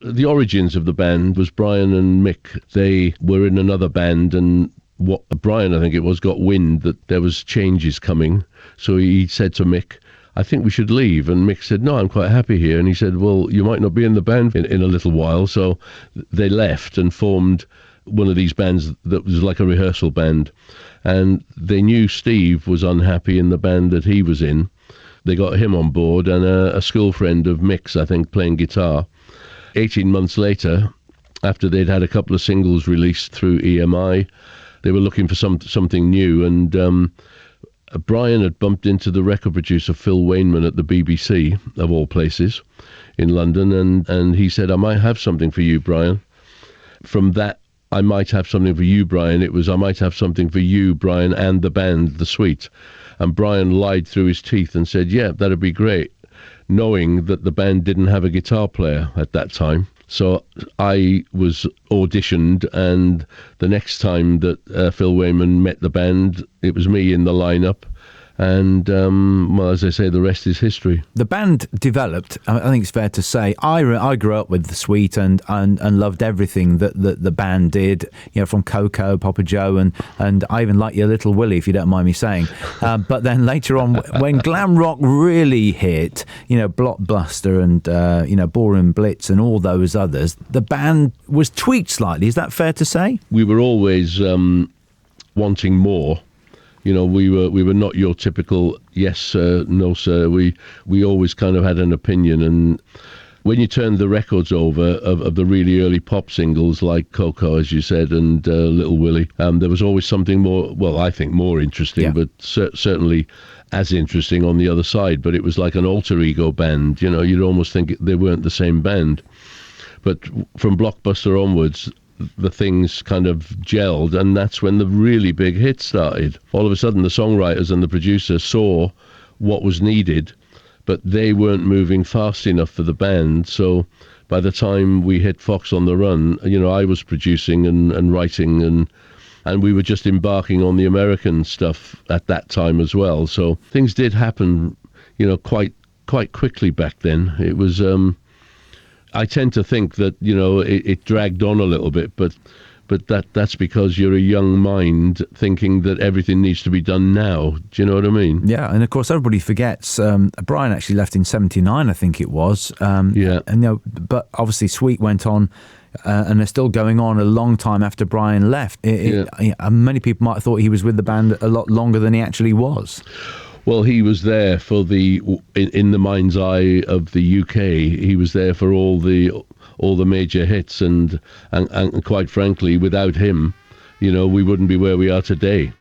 The origins of the band was Brian and Mick. They were in another band, and what Brian, I think it was, got wind that there was changes coming. So he said to Mick, I think we should leave. And Mick said, no, I'm quite happy here. And he said, well, you might not be in the band in a little while. So they left and formed one of these bands that was like a rehearsal band. And they knew Steve was unhappy in the band that he was in. They got him on board, and a school friend of Mick's, I think, playing guitar. 18 months later, after they'd had a couple of singles released through EMI, they were looking for something new, and Brian had bumped into the record producer Phil Wainman at the BBC, of all places, in London, and he said, I might have something for you, Brian. From that, I might have something for you, Brian, it was, I might have something for you, Brian, and the band, The Sweet. And Brian lied through his teeth and said, yeah, that'd be great, knowing that the band didn't have a guitar player at that time. So I was auditioned, and the next time that Phil Wayman met the band, it was me in the lineup. And, well, as I say, the rest is history. The band developed, I think it's fair to say. I grew up with The Sweet and loved everything that the band did, you know, from Coco, Papa Joe, and I even like your little Willy, if you don't mind me saying. But then later on, when glam rock really hit, you know, Blockbuster and, you know, Ballroom Blitz and all those others, the band was tweaked slightly. Is that fair to say? We were always wanting more. You know, we were not your typical yes sir, no sir. We always kind of had an opinion, and when you turned the records over of the really early pop singles like Coco, as you said, and Little Willy, there was always something more. Well, I think more interesting, yeah. But certainly as interesting on the other side. But it was like an alter ego band. You know, you'd almost think they weren't the same band. But from Blockbuster onwards, the things kind of gelled, and that's when the really big hits started. All of a sudden, the songwriters and the producer saw what was needed, but they weren't moving fast enough for the band. So by the time we hit Fox on the Run, you know, I was producing and writing, and we were just embarking on the American stuff at that time as well. So things did happen, you know, quite quickly back then. It was I tend to think that, you know, it dragged on a little bit, but that's because you're a young mind thinking that everything needs to be done now. Do you know what I mean? Yeah, and of course everybody forgets Brian actually left in '79, I think it was. Yeah, and you know, but obviously Sweet went on. And they're still going on a long time after Brian left. Many people might have thought he was with the band a lot longer than he actually was. Well, he was there for in the mind's eye of the UK. He was there for all the major hits, and quite frankly, without him, you know, we wouldn't be where we are today.